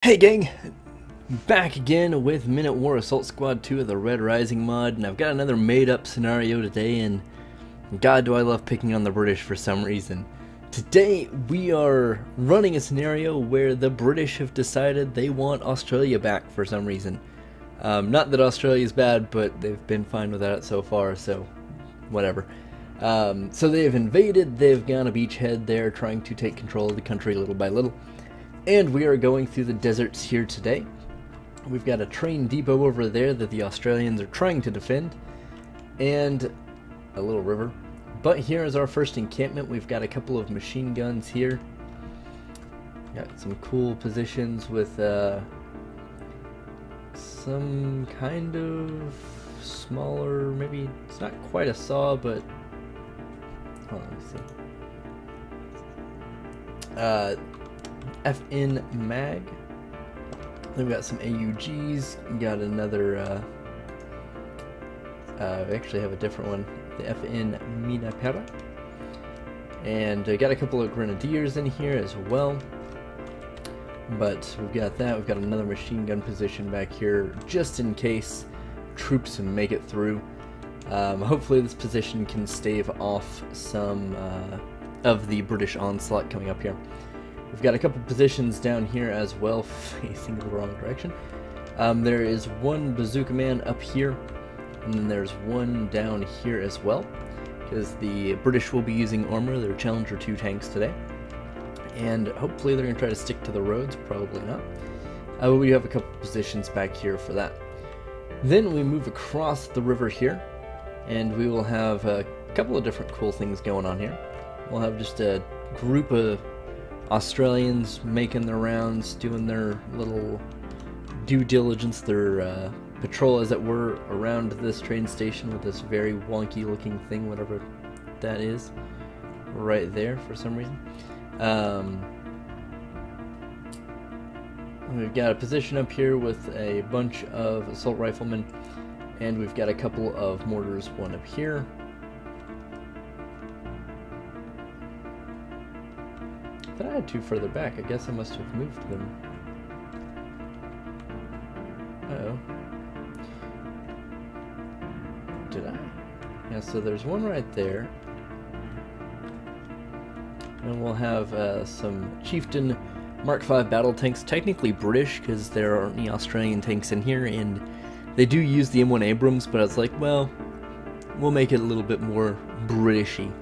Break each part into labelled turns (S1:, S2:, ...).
S1: Hey gang, back again with Minute War Assault Squad 2 of the Red Rising mod, and I've got another made up scenario today, and god do I love picking on the British for some reason. Today we are running a scenario where the British have decided they want Australia back for some reason. Not that Australia is bad, but they've been fine without it so far, so whatever. So they've invaded, they've gone a beachhead there trying to take control of the country little by little. And we are going through the deserts here today. We've got a train depot over there that the Australians are trying to defend, and a little river. But here is our first encampment. We've got a couple of machine guns here. Got some cool positions with some kind of smaller, maybe it's not quite a saw, but hold on, let me see. FN mag. Then we got some AUGs. We got another. We actually have a different one, the FN Minapera. And got a couple of grenadiers in here as well. But we've got that. We've got another machine gun position back here, just in case troops make it through. Hopefully, this position can stave off some of the British onslaught coming up here. We've got a couple positions down here as well, facing the wrong direction. There is one bazooka man up here, and then there's one down here as well, because the British will be using armor, their Challenger 2 tanks today. And hopefully they're going to try to stick to the roads, probably not. But we have a couple positions back here for that. Then we move across the river here, and we will have a couple of different cool things going on here. We'll have just a group of Australians making their rounds, doing their little due diligence, their patrol as it were, around this train station with this very wonky looking thing, whatever that is, right there for some reason. We've got a position up here with a bunch of assault riflemen, and we've got a couple of mortars, one up here. I thought I had two further back. I guess I must have moved them. Uh-oh. Did I? Yeah, so there's one right there. And we'll have some Chieftain Mark V battle tanks, technically British, because there aren't any Australian tanks in here, and they do use the M1 Abrams, but I was like, well, we'll make it a little bit more Britishy.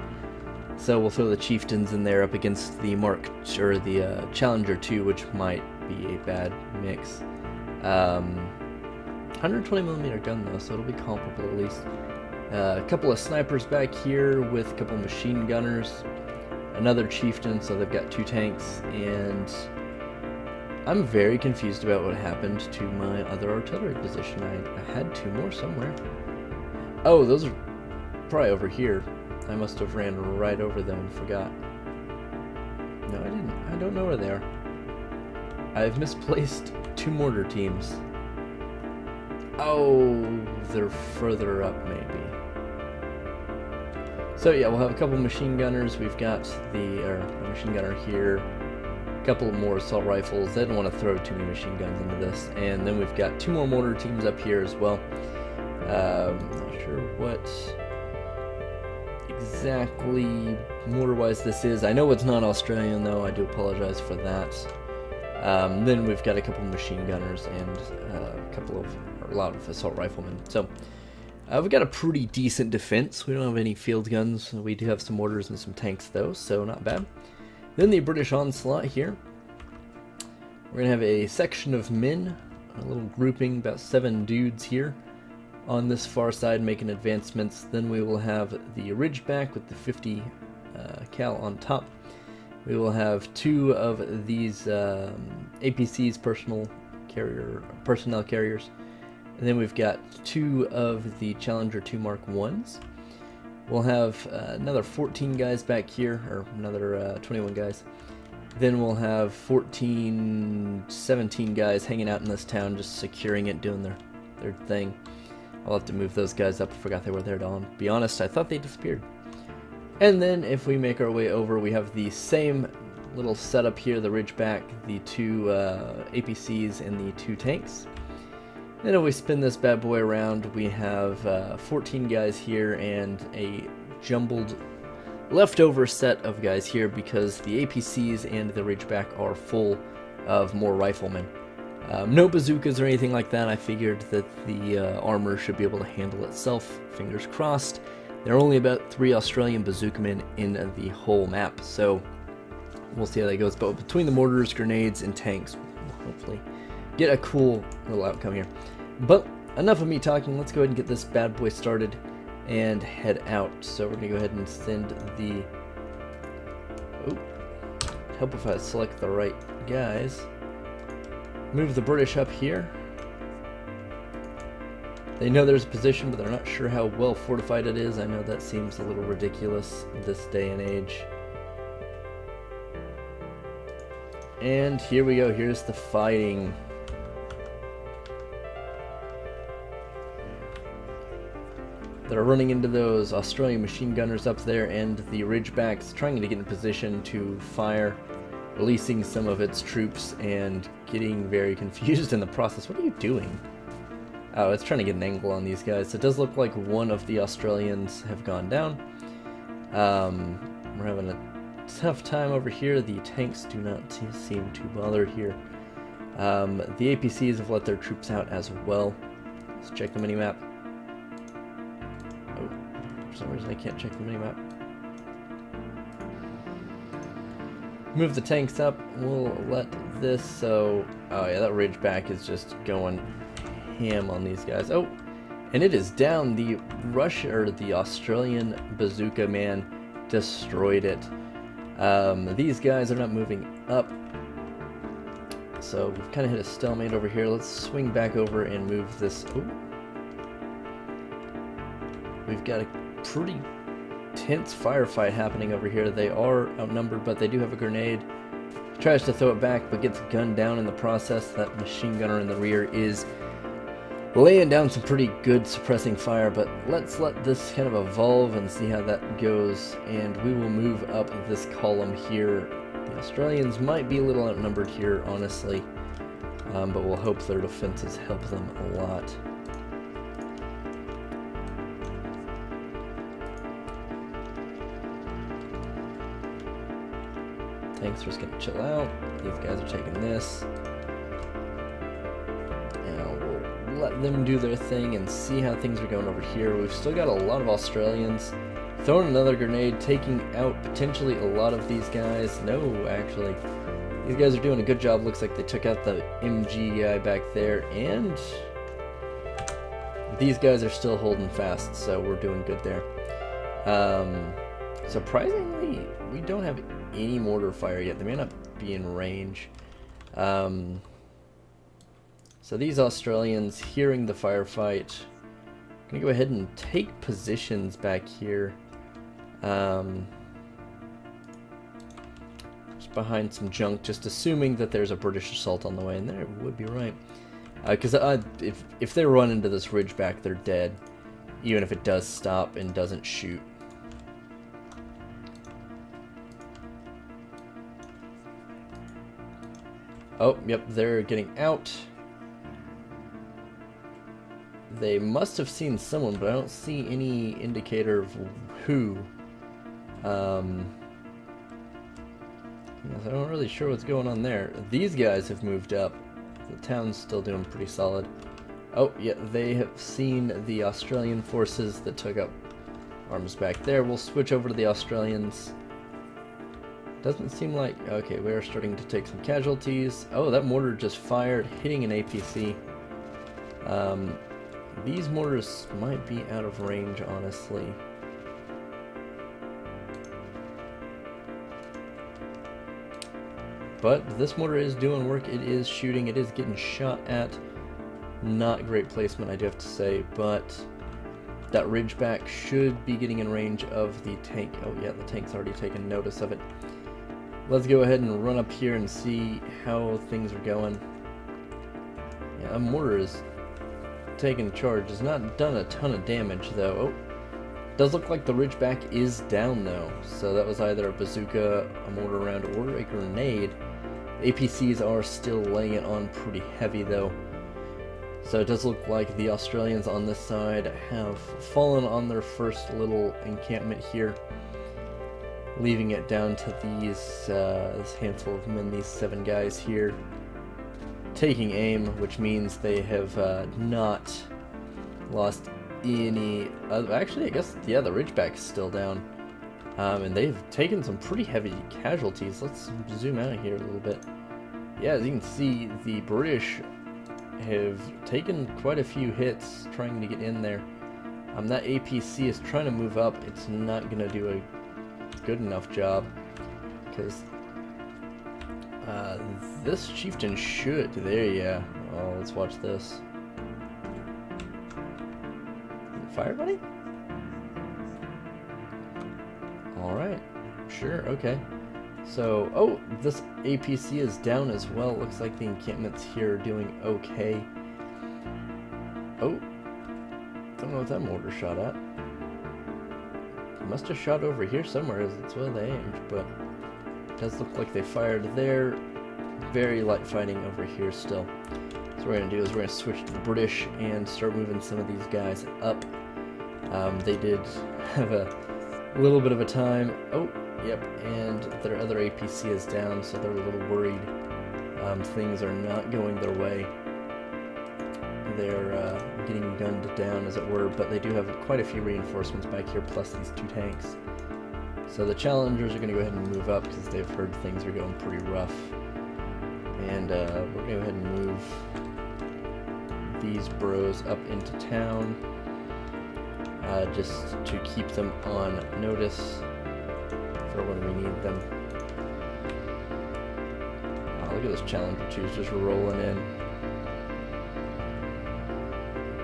S1: So we'll throw the Chieftains in there up against the the Challenger 2, which might be a bad mix. 120mm gun though, so it'll be comparable at least. A couple of snipers back here with a couple of machine gunners. Another Chieftain, so they've got two tanks, and I'm very confused about what happened to my other artillery position. I had two more somewhere. Oh, those are probably over here. I must have ran right over them and forgot. No, I didn't. I don't know where they are. I've misplaced two mortar teams. Oh, they're further up maybe. So yeah, we'll have a couple machine gunners. We've got the machine gunner here. A couple more assault rifles. They don't want to throw too many machine guns into this. And then we've got two more mortar teams up here as well. Not sure what exactly mortar-wise this is. I know it's not Australian though, I do apologize for that. Then we've got a couple of machine gunners and a lot of assault riflemen. So we've got a pretty decent defense. We don't have any field guns. We do have some mortars and some tanks though, so not bad. Then the British onslaught here. We're gonna have a section of men, a little grouping, about 7 dudes here on this far side making advancements. Then we will have the Ridgeback with the 50 cal on top. We will have 2 of these APCs, personnel carriers, and then we've got 2 of the Challenger 2 Mark 1s. We'll have another 14 guys back here, or another 21 guys. Then we'll have 17 guys hanging out in this town, just securing it, doing their thing. I'll have to move those guys up. I forgot they were there, to be honest. I thought they disappeared. And then if we make our way over, we have the same little setup here, the Ridgeback, the two APCs, and the two tanks. And if we spin this bad boy around, we have 14 guys here and a jumbled leftover set of guys here because the APCs and the Ridgeback are full of more riflemen. No bazookas or anything like that. I figured that the armor should be able to handle itself. Fingers crossed. There are only about 3 Australian bazookamen in the whole map, so we'll see how that goes. But between the mortars, grenades, and tanks, we'll hopefully get a cool little outcome here. But enough of me talking. Let's go ahead and get this bad boy started and head out. So we're gonna go ahead and send the. Oh, help if I select the right guys. Move the British up here. They know there's a position, but they're not sure how well fortified it is. I know that seems a little ridiculous this day and age. And here we go. Here's the fighting. They're running into those Australian machine gunners up there, and the Ridgebacks trying to get in position to fire, releasing some of its troops and getting very confused in the process. What are you doing? Oh, it's trying to get an angle on these guys. It does look like one of the Australians have gone down. We're having a tough time over here. The tanks do not seem too bothered here. The APCs have let their troops out as well. Let's check the minimap. Oh, for some reason I can't check the minimap. Move the tanks up. We'll let this so... Oh yeah, that Ridgeback is just going ham on these guys. Oh, and it is down. The the Australian bazooka man destroyed it. These guys are not moving up, so we've kind of hit a stalemate over here. Let's swing back over and move this. Ooh. We've got a pretty tense firefight happening over here. They are outnumbered, but they do have a grenade. He tries to throw it back, but gets gunned down in the process. That machine gunner in the rear is laying down some pretty good suppressing fire, but let's let this kind of evolve and see how that goes, and we will move up this column here. The Australians might be a little outnumbered here, honestly, but we'll hope their defenses help them a lot. Tanks are just gonna chill out. These guys are taking this. Let them do their thing and see how things are going over here. We've still got a lot of Australians. Throwing another grenade, taking out potentially a lot of these guys. No, actually, these guys are doing a good job. Looks like they took out the MG guy back there, and these guys are still holding fast, so we're doing good there. Surprisingly, we don't have any mortar fire yet. They may not be in range. So these Australians, hearing the firefight, I'm gonna go ahead and take positions back here. Just behind some junk, just assuming that there's a British assault on the way, and there would be right. Because if they run into this Ridgeback, they're dead, even if it does stop and doesn't shoot. Oh, yep, they're getting out. They must have seen someone, but I don't see any indicator of who. I'm not really sure what's going on there. These guys have moved up. The town's still doing pretty solid. Oh, yeah, they have seen the Australian forces that took up arms back there. We'll switch over to the Australians. Doesn't seem like... Okay, we are starting to take some casualties. Oh, that mortar just fired, hitting an APC. These mortars might be out of range, honestly. But this mortar is doing work. It is shooting. It is getting shot at. Not great placement, I do have to say, but that Ridgeback should be getting in range of the tank. Oh yeah, the tank's already taken notice of it. Let's go ahead and run up here and see how things are going. Yeah, a mortar is taking charge. Has not done a ton of damage though. Oh, Does look like the Ridgeback is down though, so that was either a bazooka, a mortar round, or a grenade. APCs are still laying it on pretty heavy though. So it does look like the Australians on this side have fallen on their first little encampment here, leaving it down to this handful of men, these 7 guys here, taking aim, which means they have not lost any... actually, I guess, yeah, the Ridgeback's still down. And they've taken some pretty heavy casualties. Let's zoom out here a little bit. Yeah, as you can see, the British have taken quite a few hits trying to get in there. That APC is trying to move up. It's not going to do a good enough job, because this chieftain should... There, yeah. Oh, let's watch this. Fire, buddy? Alright. Sure, okay. So, oh, this APC is down as well. Looks like the encampments here are doing okay. Oh. Don't know what that mortar shot at. Must have shot over here somewhere, as that's where they aimed, but it does look like they fired there. Very light fighting over here still. So what we're going to do is we're going to switch to the British and start moving some of these guys up. They did have a little bit of a time. Oh, yep, and their other APC is down, so they're a little worried. Things are not going their way. They're getting gunned down, as it were, but they do have quite a few reinforcements back here, plus these 2 tanks. So the challengers are going to go ahead and move up, because they've heard things are going pretty rough. And we're going to go ahead and move these bros up into town, just to keep them on notice for when we need them. Oh, look at those Challenger 2s just rolling in.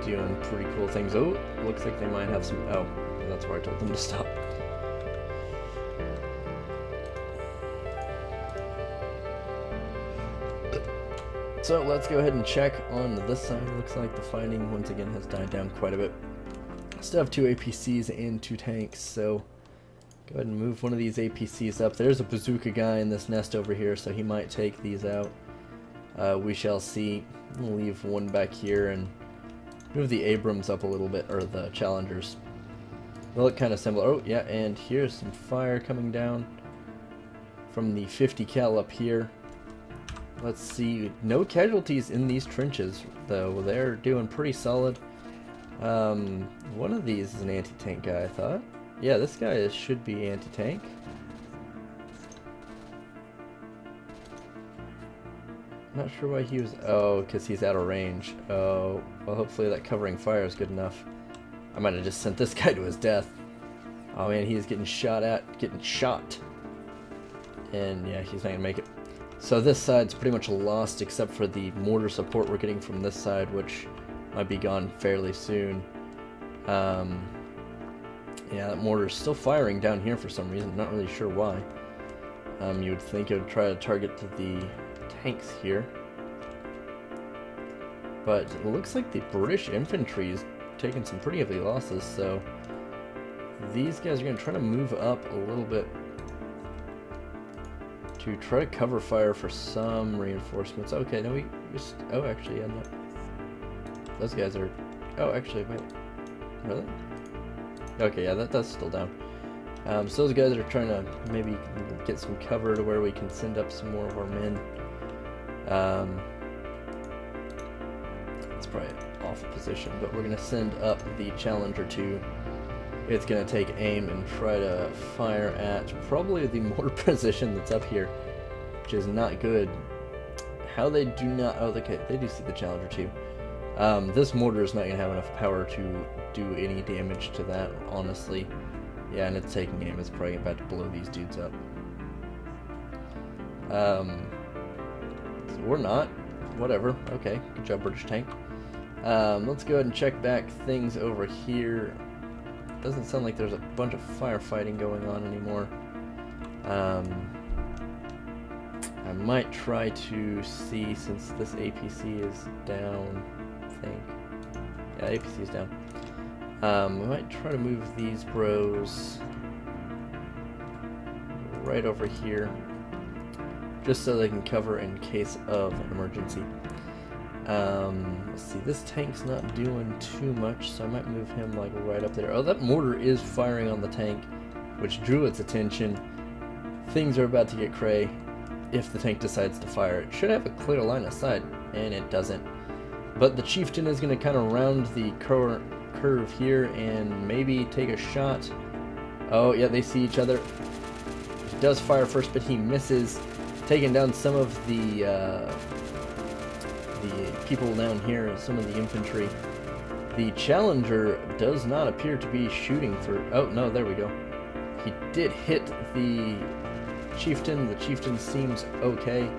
S1: Doing pretty cool things. Oh, looks like they might have some... Oh, that's where I told them to stop. So let's go ahead and check on this side. Looks like the fighting once again has died down quite a bit. Still have 2 APCs and 2 tanks, so go ahead and move one of these APCs up. There's a bazooka guy in this nest over here, so he might take these out. We shall see. We'll leave one back here and move the Abrams up a little bit, or the Challengers. They look kind of similar. Oh, yeah, and here's some fire coming down from the 50 cal up here. Let's see. No casualties in these trenches, though. They're doing pretty solid. One of these is an anti-tank guy, I thought. Yeah, this guy should be anti-tank. Not sure why he was... Oh, because he's out of range. Oh, well, hopefully that covering fire is good enough. I might have just sent this guy to his death. Oh man, he's getting shot at. Getting shot. And yeah, he's not going to make it. So this side's pretty much lost, except for the mortar support we're getting from this side, which might be gone fairly soon. Yeah, that mortar's still firing down here for some reason. Not really sure why. You would think it would try to target the tanks here, but it looks like the British infantry is taking some pretty heavy losses, so these guys are going to try to move up a little bit to try to cover fire for some reinforcements. Okay, no, we just... Oh, actually, yeah, no. Those guys are... Oh, actually, wait. Really? Okay, yeah, that's still down. So those guys are trying to maybe get some cover to where we can send up some more of our men. It's probably an awful position, but we're going to send up the Challenger 2. It's going to take aim and try to fire at probably the mortar position that's up here, which is not good. How they do not... Oh, okay, they do see the Challenger 2. This mortar is not going to have enough power to do any damage to that, honestly. Yeah, and it's taking aim. It's probably about to blow these dudes up. So we're not. Whatever. Okay, good job, British tank. Let's go ahead and check back things over here. Doesn't sound like there's a bunch of firefighting going on anymore. I might try to see, since this APC is down, I think. Yeah, APC is down. We might try to move these bros right over here, just so they can cover in case of an emergency. Let's see, this tank's not doing too much, so I might move him like right up there. Oh, that mortar is firing on the tank, which drew its attention. Things are about to get cray if the tank decides to fire. It should have a clear line of sight, and it doesn't. But the chieftain is going to kind of round the curve here and maybe take a shot. Oh, yeah, they see each other. He does fire first, but he misses, taking down some of the people down here, some of the infantry. The Challenger does not appear to be shooting for... Oh, no, there we go. He did hit the Chieftain. The Chieftain seems okay.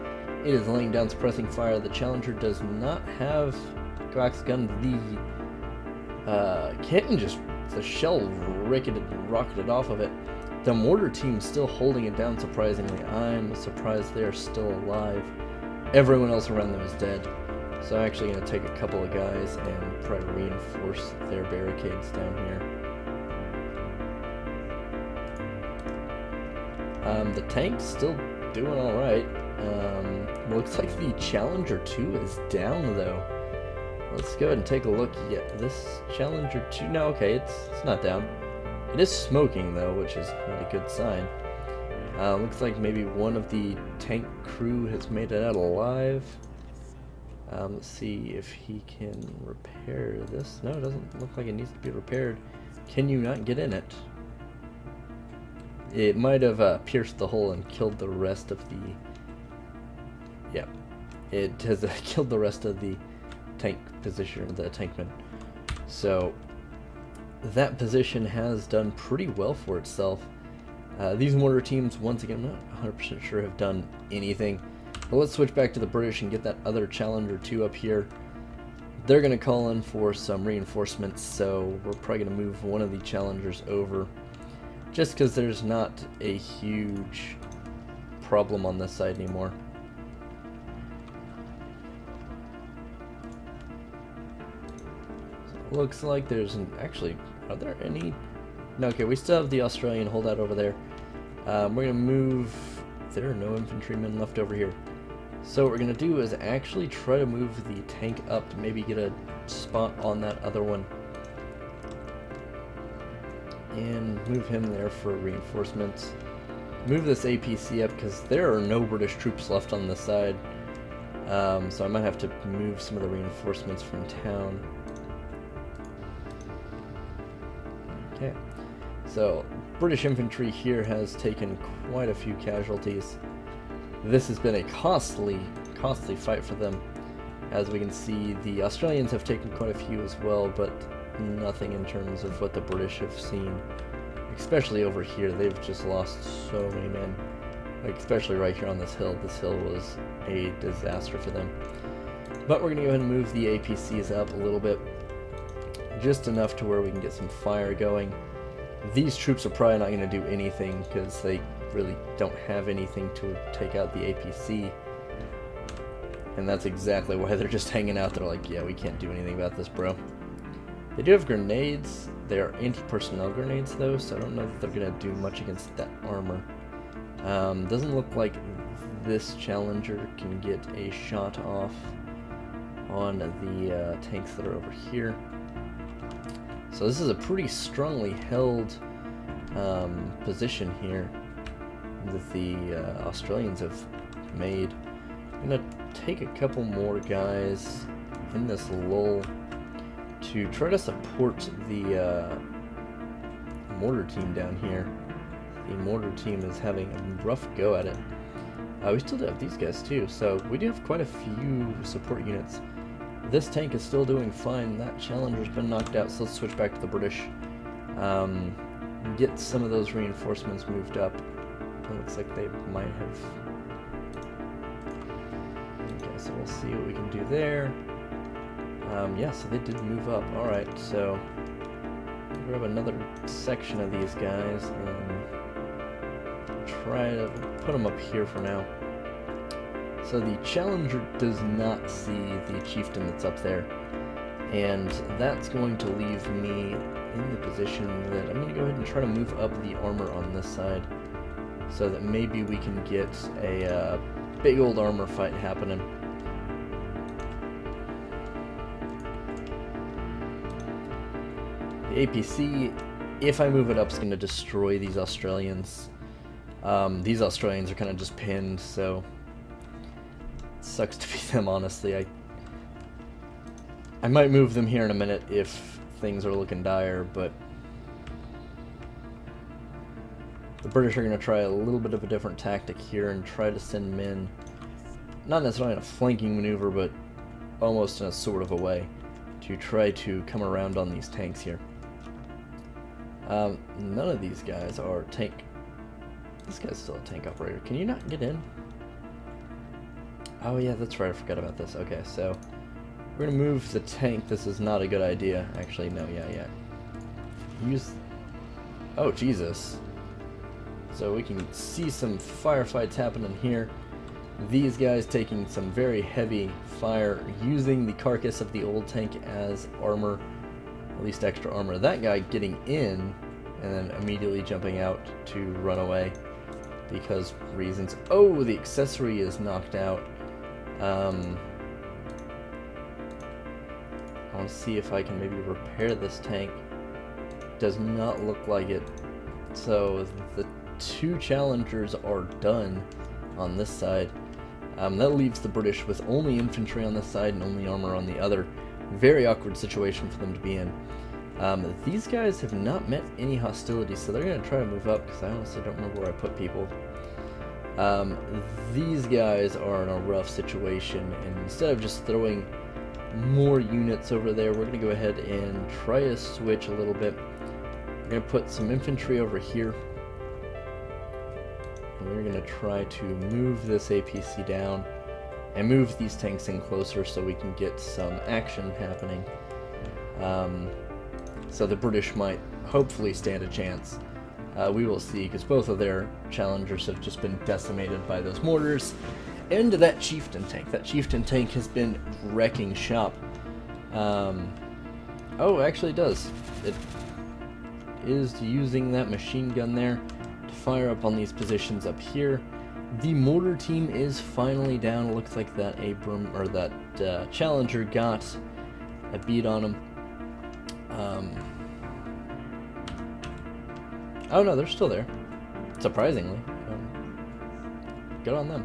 S1: It is laying down suppressing fire. The Challenger does not have coax gun. The kitten just... the shell rocketed off of it. The mortar team's still holding it down, surprisingly. I'm surprised they're still alive. Everyone else around them is dead. So I'm actually going to take a couple of guys and try to reinforce their barricades down here. The tank's still doing alright. Looks like the Challenger 2 is down though. Let's go ahead and take a look. Yeah, this Challenger 2, no, okay, it's not down. It is smoking though, which is not a good sign. Looks like maybe one of the tank crew has made it out alive. Let's see if he can repair this. No, it doesn't look like it needs to be repaired. Can you not get in it? It might have pierced the hole and killed the rest of the... Yeah, it has killed the rest of the tank position, the tankman. So that position has done pretty well for itself. These mortar teams, once again, I'm not 100% sure have done anything. But let's switch back to the British and get that other Challenger 2 up here. They're going to call in for some reinforcements, so we're probably going to move one of the Challengers over. Just because there's not a huge problem on this side anymore. So it looks like there's an... Actually, are there any... No, okay, we still have the Australian holdout over there. We're going to move... There are no infantrymen left over here. So what we're going to do is actually try to move the tank up to maybe get a spot on that other one. And move him there for reinforcements. Move this APC up because there are no British troops left on this side. So I might have to move some of the reinforcements from town. Okay. So British infantry here has taken quite a few casualties. This has been a costly fight for them. As we can see, the Australians have taken quite a few as well, but nothing in terms of what the British have seen. Especially over here, they've just lost so many men. Like, especially right here on this hill. This hill was a disaster for them. But we're going to go ahead and move the APCs up a little bit. Just enough to where we can get some fire going. These troops are probably not going to do anything because they really don't have anything to take out the APC. And that's exactly why they're just hanging out. They're like, yeah, we can't do anything about this, bro. They do have grenades. They are anti-personnel grenades, though, so I don't know that they're going to do much against that armor. Doesn't look like this Challenger can get a shot off on the tanks that are over here. So this is a pretty strongly held position here that the Australians have made. I'm going to take a couple more guys in this lull to try to support the mortar team down here. The mortar team is having a rough go at it. We still do have these guys too, so we do have quite a few support units. This tank is still doing fine. That Challenger's been knocked out, so let's switch back to the British. Get some of those reinforcements moved up. It looks like they might have... Okay, so we'll see what we can do there. Yeah, so they did move up. Alright, so grab another section of these guys and try to put them up here for now. So the Challenger does not see the chieftain that's up there, And that's going to leave me in the position that I'm going to go ahead and try to move up the armor on this side, so that maybe we can get a big old armor fight happening. The APC, if I move it up, is going to destroy these Australians. These Australians are kind of just pinned, so it sucks to be them, honestly. I might move them here in a minute if things are looking dire, but the British are going to try a little bit of a different tactic here and try to send men, not necessarily in a flanking maneuver, but almost in a sort of a way, to try to come around on these tanks here. None of these guys are tank. This guy's still a tank operator. Can you not get in? Oh yeah, that's right, I forgot about this. Okay, so we're gonna move the tank. This is not a good idea. Actually, no, yeah. Use... Oh, Jesus. So we can see some firefights happening here. These guys taking some very heavy fire, using the carcass of the old tank as armor, at least extra armor. That guy getting in, and then immediately jumping out to run away, because reasons. Oh, the accessory is knocked out. I want to see if I can maybe repair this tank. Does not look like it. So the two challengers are done on this side. That leaves the British with only infantry on this side and only armor on the other. Very awkward situation for them to be in. These guys have not met any hostility, so they're going to try to move up, because I honestly don't remember where I put people. These guys are in a rough situation, and instead of just throwing more units over there, we're going to go ahead and try to switch a little bit. We're going to put some infantry over here, and we're going to try to move this APC down and move these tanks in closer so we can get some action happening. So the British might hopefully stand a chance. We will see, because both of their challengers have just been decimated by those mortars. And that chieftain tank. That chieftain tank has been wrecking shop. Oh, actually it does. It is using that machine gun there to fire up on these positions up here. The mortar team is finally down. It looks like that that challenger got a beat on him. Oh no, they're still there, surprisingly. Good on them.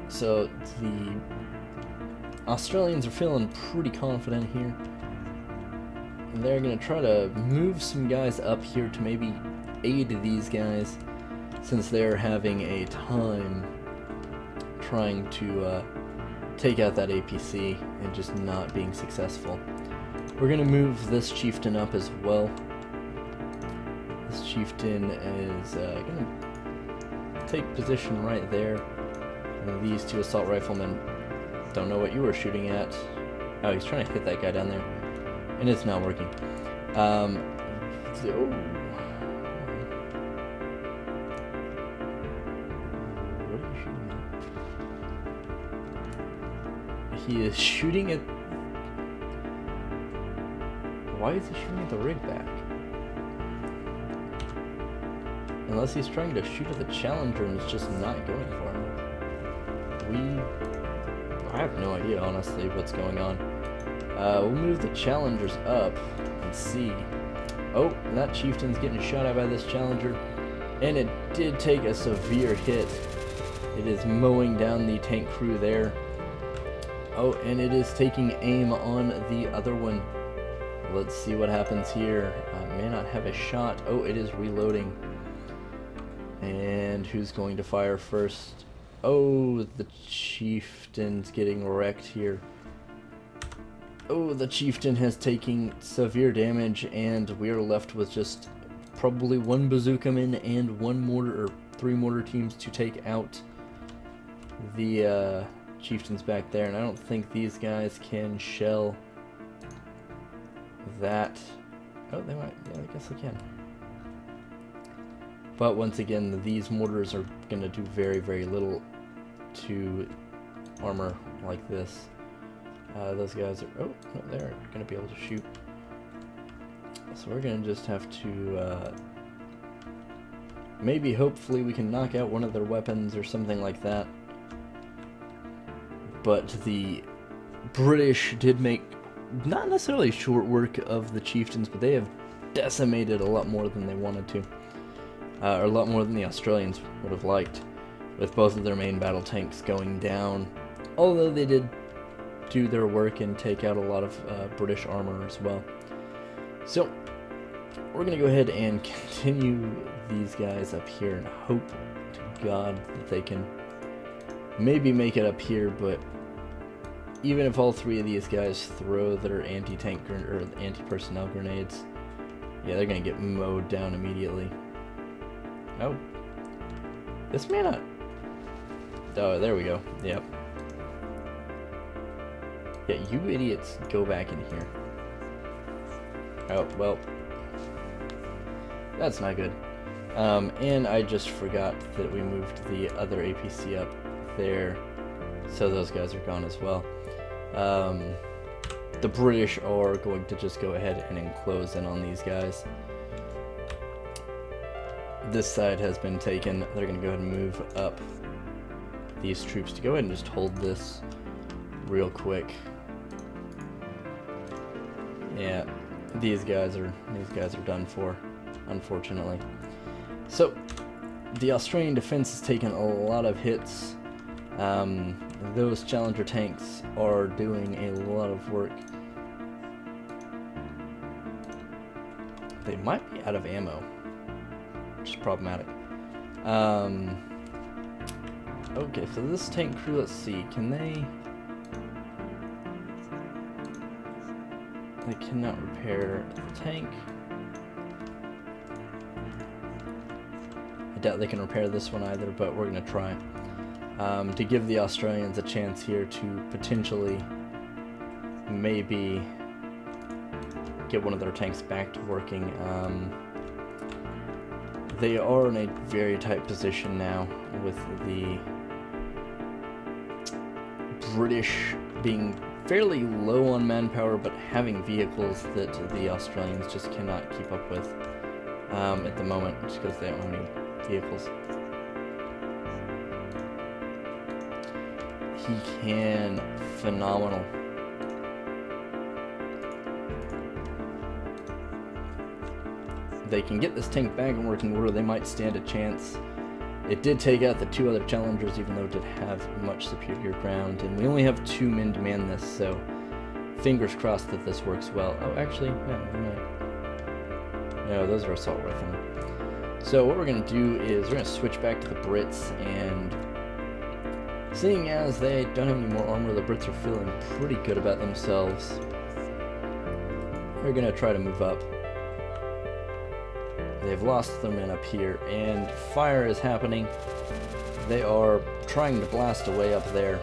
S1: So the Australians are feeling pretty confident here, and they're going to try to move some guys up here to maybe aid these guys, since they're having a time trying to take out that APC and just not being successful. We're going to move this chieftain up as well. This chieftain is going to take position right there. And these two assault riflemen don't know what you were shooting at. Oh, he's trying to hit that guy down there, and it's not working. What are you shooting at? He is shooting at... Why is he shooting at the rig back? Unless he's trying to shoot at the challenger and it's just not going for him. I have no idea, honestly, what's going on. We'll move the challengers up and see. Oh, that chieftain's getting shot at by this challenger, and it did take a severe hit. It is mowing down the tank crew there. Oh, and it is taking aim on the other one. Let's see what happens here. May not have a shot. Oh, it is reloading. And who's going to fire first? Oh, the chieftain's getting wrecked here. Oh, the chieftain has taken severe damage, and we are left with just probably one bazooka man and one mortar, or 3 mortar teams to take out the chieftains back there. And I don't think these guys can shell that. Oh, they might. Yeah, I guess they can. But once again, these mortars are going to do very, very little to armor like this. Those guys are... Oh, no, they're going to be able to shoot. So we're going to just have to... maybe, hopefully, we can knock out one of their weapons or something like that. But the British did make not necessarily short work of the chieftains, but they have decimated a lot more than they wanted to. Or a lot more than the Australians would have liked, with both of their main battle tanks going down. Although they did do their work and take out a lot of British armor as well. So, we're going to go ahead and continue these guys up here and hope to God that they can maybe make it up here, but even if all three of these guys throw their anti-tank or anti-personnel grenades, yeah, they're going to get mowed down immediately. Oh. This may not... Oh, there we go. Yep. Yeah, you idiots, go back in here. Oh, well. That's not good. And I just forgot that we moved the other APC up there, so those guys are gone as well. The British are going to just go ahead and enclose in on these guys. This side has been taken. They're going to go ahead and move up these troops to go ahead and just hold this real quick. Yeah, these guys are done for, unfortunately. So the Australian defense has taken a lot of hits. Those Challenger tanks are doing a lot of work. They might be out of ammo, which is problematic. Okay, so this tank crew, let's see, can they... They cannot repair the tank. I doubt they can repair this one either, but we're going to try. To give the Australians a chance here to potentially maybe get one of their tanks back to working. They are in a very tight position now, with the British being fairly low on manpower, but having vehicles that the Australians just cannot keep up with at the moment, just because they don't have any vehicles. He can. Phenomenal. They can get this tank back in working order, they might stand a chance. It did take out the two other Challengers, even though it did have much superior ground, and we only have 2 men to man this, so fingers crossed that this works well. Oh, actually, no, those are assault riflemen. So what we're going to do is we're going to switch back to the Brits, and seeing as they don't have any more armor, the Brits are feeling pretty good about themselves. We're going to try to move up. They've lost their men up here, and fire is happening. They are trying to blast away up there.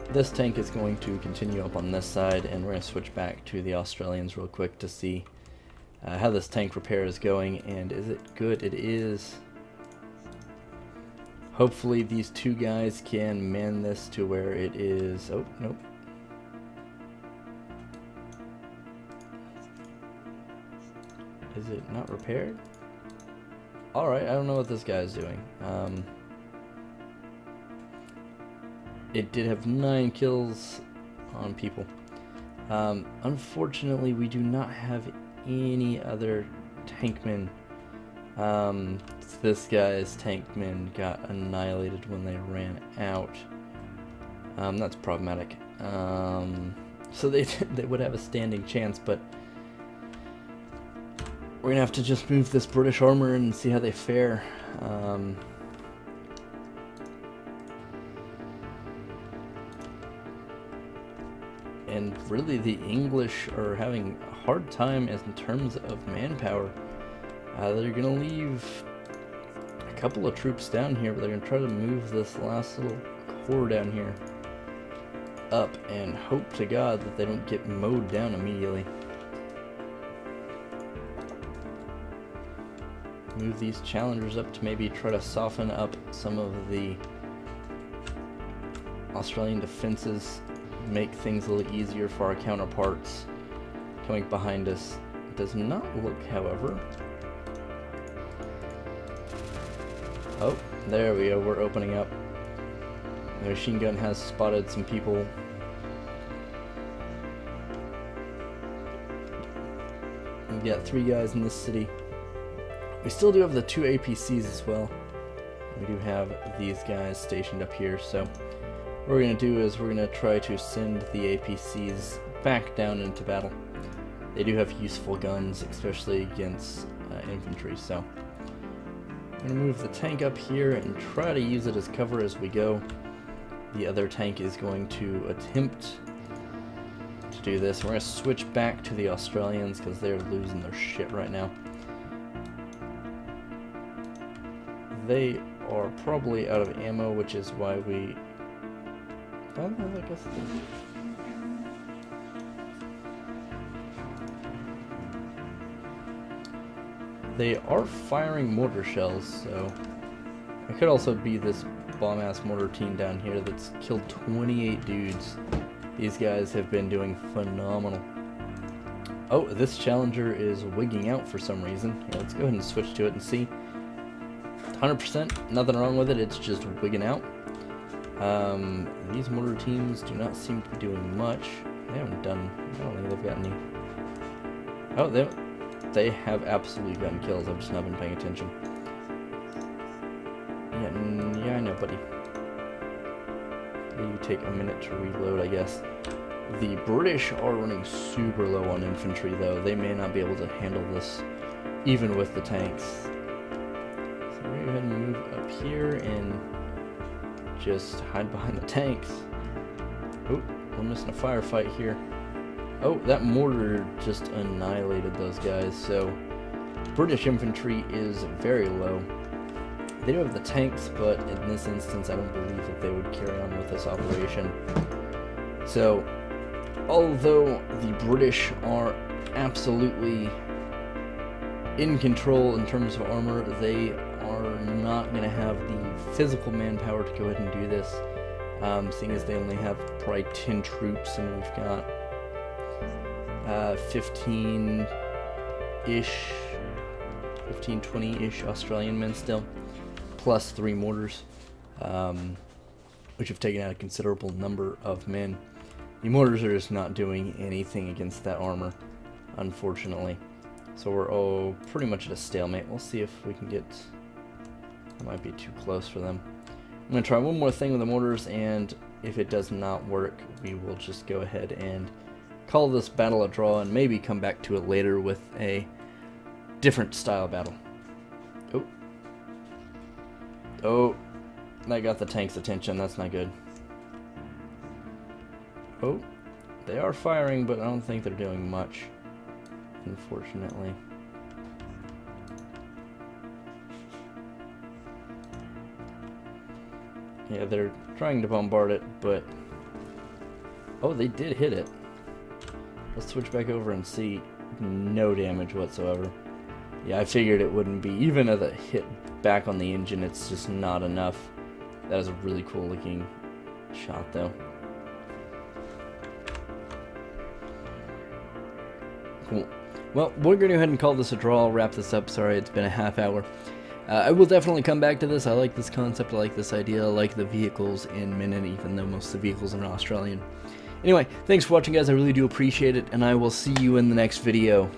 S1: This tank is going to continue up on this side, and we're going to switch back to the Australians real quick to see how this tank repair is going, and is it good? It is. Hopefully these two guys can man this to where it is... Oh, nope. Is it not repaired? Alright, I don't know what this guy is doing. It did have 9 kills on people. Unfortunately, we do not have any other tankmen. This guy's tankmen got annihilated when they ran out. That's problematic. So they would have a standing chance, but we're gonna have to just move this British armor and see how they fare. And really, the English are having a hard time in terms of manpower. They're gonna leave a couple of troops down here, but they're gonna try to move this last little corps down here up and hope to God that they don't get mowed down immediately. Move these Challengers up to maybe try to soften up some of the Australian defenses make things a little easier for our counterparts coming behind us. It does not look, however. Oh, there we go, we're opening up. The machine gun has spotted some people. We've got 3 guys in this city. We still do have the 2 APCs as well. We do have these guys stationed up here, so what we're going to do is we're going to try to send the APCs back down into battle. They do have useful guns, especially against infantry, so I'm going to move the tank up here and try to use it as cover as we go. The other tank is going to attempt to do this. We're going to switch back to the Australians because they're losing their shit right now. They are probably out of ammo, which is why we... I don't know, I guess they are firing mortar shells, so it could also be this bomb-ass mortar team down here that's killed 28 dudes. These guys have been doing phenomenal. Oh, this Challenger is wigging out for some reason. Here, let's go ahead and switch to it and see. 100%, nothing wrong with it, it's just wigging out. These mortar teams do not seem to be doing much. They haven't done, I don't think they've got any. Oh, they have absolutely gotten kills, I've just not been paying attention. Yeah, I know, buddy. You take a minute to reload, I guess. The British are running super low on infantry, though. They may not be able to handle this, even with the tanks. So we're going to go ahead and move up here and just hide behind the tanks. Oh, we're missing a firefight here. Oh, that mortar just annihilated those guys, so British infantry is very low. They do have the tanks, but in this instance I don't believe that they would carry on with this operation. So, although the British are absolutely in control in terms of armor, they are not going to have the physical manpower to go ahead and do this, seeing as they only have probably 10 troops and we've got 15-ish, 20-ish Australian men still, plus 3 mortars, which have taken out a considerable number of men. The mortars are just not doing anything against that armor, unfortunately. So we're pretty much at a stalemate. We'll see if we can get... It might be too close for them. I'm going to try one more thing with the mortars, and if it does not work, we will just go ahead and call this battle a draw and maybe come back to it later with a different style battle. Oh, that got the tank's attention. That's not good. Oh, they are firing, but I don't think they're doing much, unfortunately. Yeah, they're trying to bombard it, but... Oh, they did hit it. Let's switch back over and see. No damage whatsoever. Yeah, I figured it wouldn't be. Even at a hit back on the engine, it's just not enough. That is a really cool looking shot, though. Cool. Well, we're going to go ahead and call this a draw. I'll wrap this up. Sorry, it's been a half hour. I will definitely come back to this. I like this concept. I like this idea. I like the vehicles in Minute, even though most of the vehicles are Australian. Anyway, thanks for watching, guys. I really do appreciate it, and I will see you in the next video.